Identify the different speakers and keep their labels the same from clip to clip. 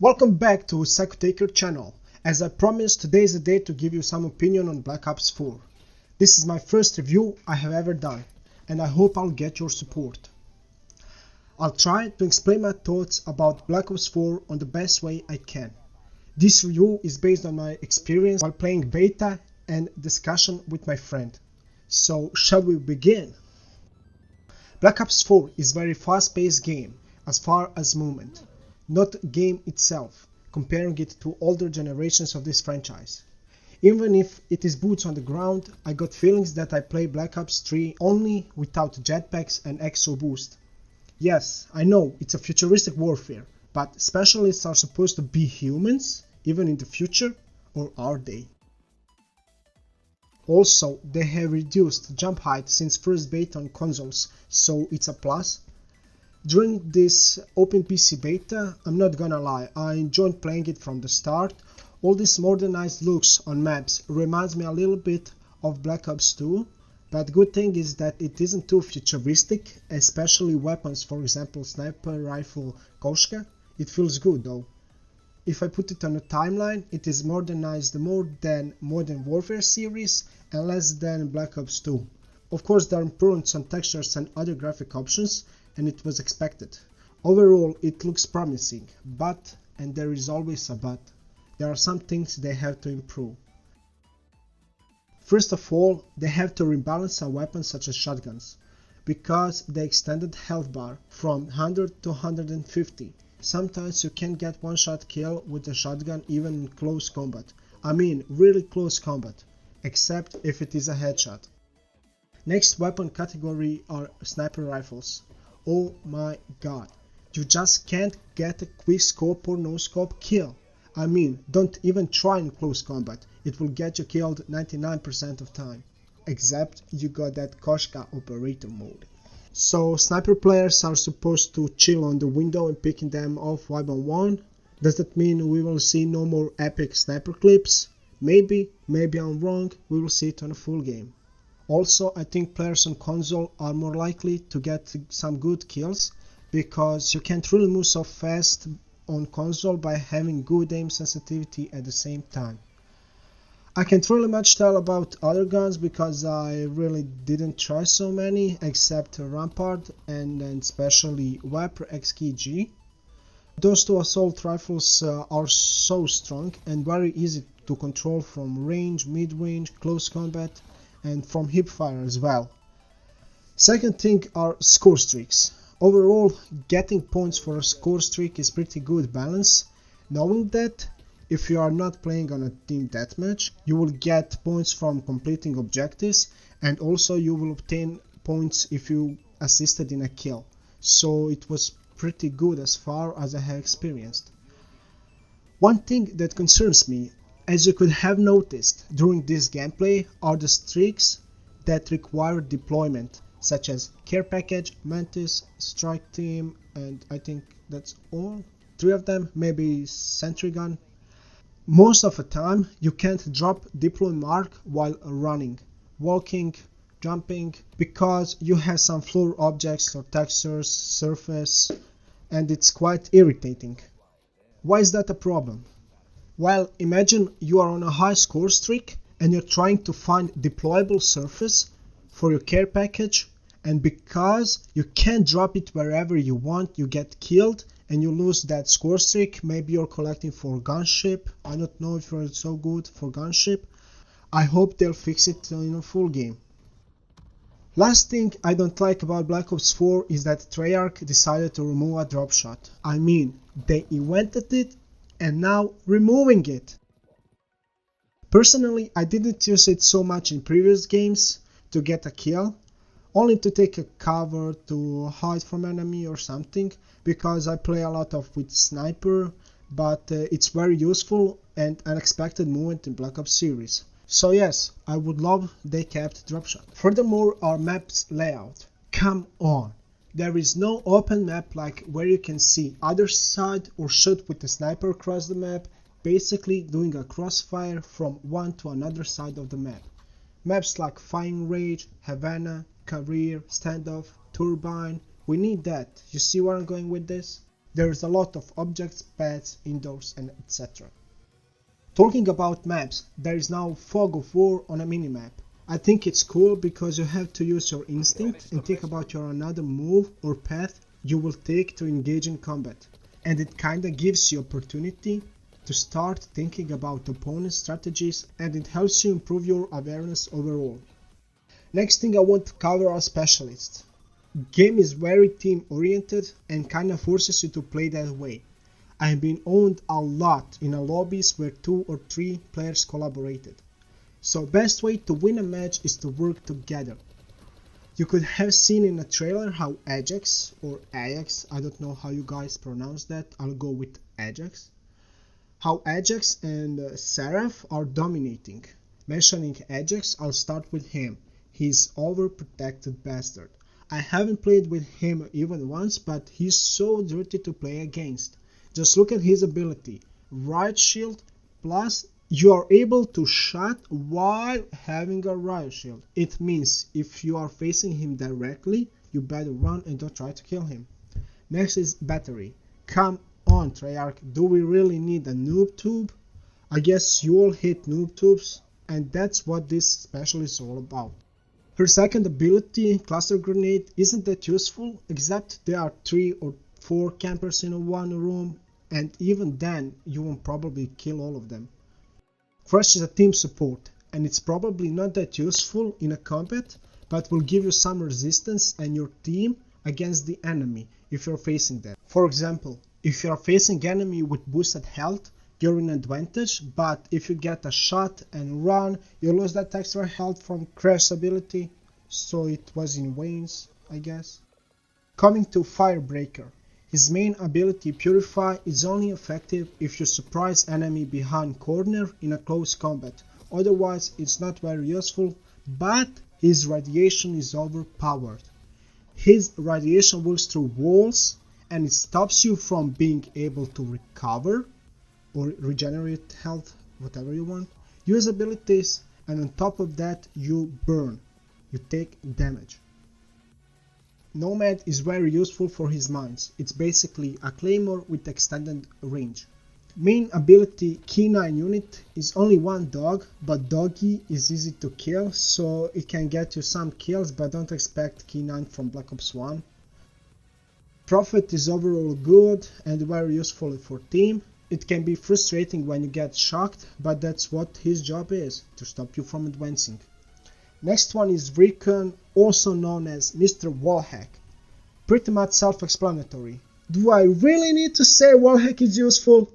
Speaker 1: Welcome back to TheFatRat channel. As I promised, today is the day to give you some opinion on Black Ops 4. This is my first review I have ever done, and I hope I'll get your support. I'll try to explain my thoughts about Black Ops 4 on the best way I can. This review is based on my experience while playing beta and discussion with my friend. So shall we begin? Black Ops 4 is a very fast-paced game as far as movement, not game itself, comparing it to older generations of this franchise. Even if it is boots on the ground, I got feelings that I play Black Ops 3 only without jetpacks and extra boost. Yes, I know it's a futuristic warfare, but specialists are supposed to be humans, even in the future, or are they? Also, they have reduced jump height since first beta on consoles, so it's a plus. During this open PC beta, I'm not gonna lie, I enjoyed playing it from the start. All these modernized looks on maps reminds me a little bit of Black Ops 2, but good thing is that it isn't too futuristic, especially weapons, for example sniper rifle Koshka. It feels good though. If I put it on a timeline, it is modernized more than Modern Warfare series and less than Black Ops 2. Of course there are improvements on textures and other graphic options, and it was expected. Overall it looks promising, but, and there is always a but, there are some things they have to improve. First of all, they have to rebalance some weapons such as shotguns, because they extended health bar from 100 to 150. Sometimes you can get one shot kill with a shotgun even in close combat. I mean really close combat, except if it is a headshot. Next weapon category are sniper rifles. Oh my god, you just can't get a quick scope or no scope kill. I mean, don't even try in close combat, it will get you killed 99% of time. Except you got that Koshka operator mode. So sniper players are supposed to chill on the window and picking them off one by one. Does that mean we will see no more epic sniper clips? Maybe I'm wrong, we will see it on a full game. Also, I think players on console are more likely to get some good kills, because you can't really move so fast on console by having good aim sensitivity at the same time. I can't really much tell about other guns because I really didn't try so many except Rampart and especially Viper XKG. Those two assault rifles are so strong and very easy to control from range, mid-range, close combat, and from hipfire as well. Second thing are score streaks. Overall, getting points for a score streak is pretty good balance, knowing that if you are not playing on a team deathmatch, you will get points from completing objectives, and also you will obtain points if you assisted in a kill. So it was pretty good as far as I have experienced. One thing that concerns me, as you could have noticed during this gameplay, are the streaks that require deployment, such as Care Package, Mantis, Strike Team, and I think that's all. 3 of them, maybe Sentry Gun. Most of the time you can't drop deploy mark while running, walking, jumping, because you have some floor objects or textures, surface, and it's quite irritating. Why is that a problem? Well, imagine you are on a high score streak and you're trying to find deployable surface for your care package, and because you can't drop it wherever you want, you get killed and you lose that score streak. Maybe you're collecting for gunship. I don't know if you're so good for gunship. I hope they'll fix it in a full game. Last thing I don't like about Black Ops 4 is that Treyarch decided to remove a drop shot. I mean, they invented it and now removing it. Personally, I didn't use it so much in previous games to get a kill, only to take a cover to hide from enemy or something, because I play a lot of with sniper, but it's very useful and unexpected movement in Black Ops series. So yes, I would love they kept drop shot. Furthermore, our map's layout. Come on! There is no open map like where you can see either side or shoot with the sniper across the map, basically doing a crossfire from one to another side of the map. Maps like Firing Range, Havana, Career, Standoff, Turbine, we need that. You see where I'm going with this? There's a lot of objects, pets, indoors, and etc. Talking about maps, there is now Fog of War on a minimap. I think it's cool because you have to use your instinct and think about your another move or path you will take to engage in combat. And it kinda gives you opportunity to start thinking about opponent strategies, and it helps you improve your awareness overall. Next thing I want to cover are specialists. Game is very team oriented and kinda forces you to play that way. I have been owned a lot in a lobbies where 2 or 3 players collaborated. So best way to win a match is to work together. You could have seen in a trailer how Ajax or Ajax, I don't know how you guys pronounce that, I'll go with Ajax. How Ajax and Seraph are dominating. Mentioning Ajax, I'll start with him. He's overprotected bastard. I haven't played with him even once, but he's so dirty to play against. Just look at his ability. Riot Shield plus you are able to shot while having a riot shield. It means if you are facing him directly, you better run and don't try to kill him. Next is battery. Come on Treyarch, do we really need a noob tube? I guess you all hate noob tubes, and that's what this special is all about. Her second ability, Cluster Grenade, isn't that useful, except there are 3 or 4 campers in one room, and even then you won't probably kill all of them. Crush is a team support, and it's probably not that useful in a combat, but will give you some resistance and your team against the enemy if you're facing them. For example, if you're facing enemy with boosted health, you're in advantage, but if you get a shot and run, you lose that extra health from Crash ability, so it was in vains, I guess. Coming to Firebreaker. His main ability, Purify, is only effective if you surprise enemy behind corner in a close combat, otherwise it's not very useful, but his radiation is overpowered. His radiation works through walls and it stops you from being able to recover or regenerate health, whatever you want, use abilities, and on top of that you burn, you take damage. Nomad is very useful for his mines. It's basically a claymore with extended range. Main ability K9 unit is only one dog, but doggy is easy to kill, so it can get you some kills, but don't expect K9 from Black Ops 1. Prophet is overall good and very useful for team. It can be frustrating when you get shocked, but that's what his job is, to stop you from advancing. Next one is Recon, also known as Mr. Wallhack. Pretty much self-explanatory. Do I really need to say Wallhack is useful?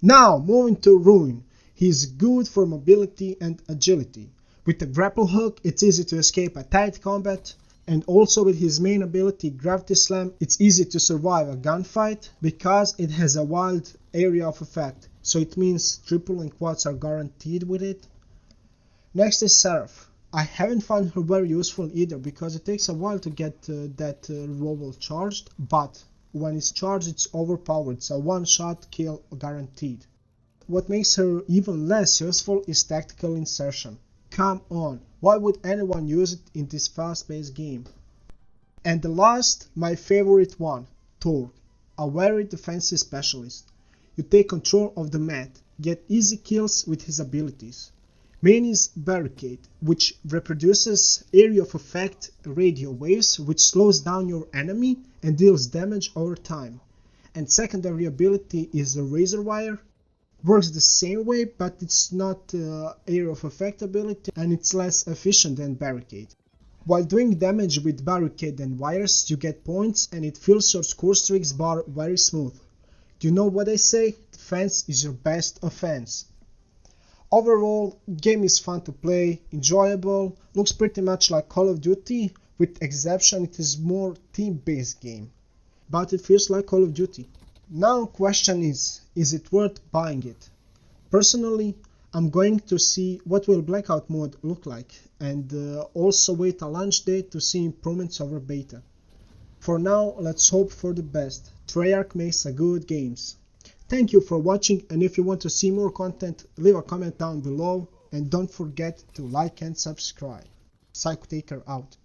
Speaker 1: Now, moving to Ruin. He's good for mobility and agility. With the grapple hook, it's easy to escape a tight combat, and also with his main ability Gravity Slam, it's easy to survive a gunfight because it has a wide area of effect, so it means triple and quads are guaranteed with it. Next is Seraph. I haven't found her very useful either because it takes a while to get that revolver charged, but when it's charged it's overpowered, it's a one-shot kill guaranteed. What makes her even less useful is tactical insertion. Come on, why would anyone use it in this fast-paced game? And the last, my favorite one, Torque, a very defensive specialist. You take control of the map, get easy kills with his abilities. Main is Barricade, which reproduces area of effect radio waves, which slows down your enemy and deals damage over time. And secondary ability is Razor Wire. Works the same way, but it's not area of effect ability and it's less efficient than Barricade. While doing damage with Barricade and Wires, you get points and it fills your score streaks bar very smooth. Do you know what I say? Defense is your best offense. Overall, game is fun to play, enjoyable, looks pretty much like Call of Duty, with exception it is more team-based game. But it feels like Call of Duty. Now question is it worth buying it? Personally, I'm going to see what will Blackout mode look like, and also wait a launch date to see improvements over beta. For now, let's hope for the best. Treyarch makes a good games. Thank you for watching, and if you want to see more content, leave a comment down below and don't forget to like and subscribe. Psycho Taker out.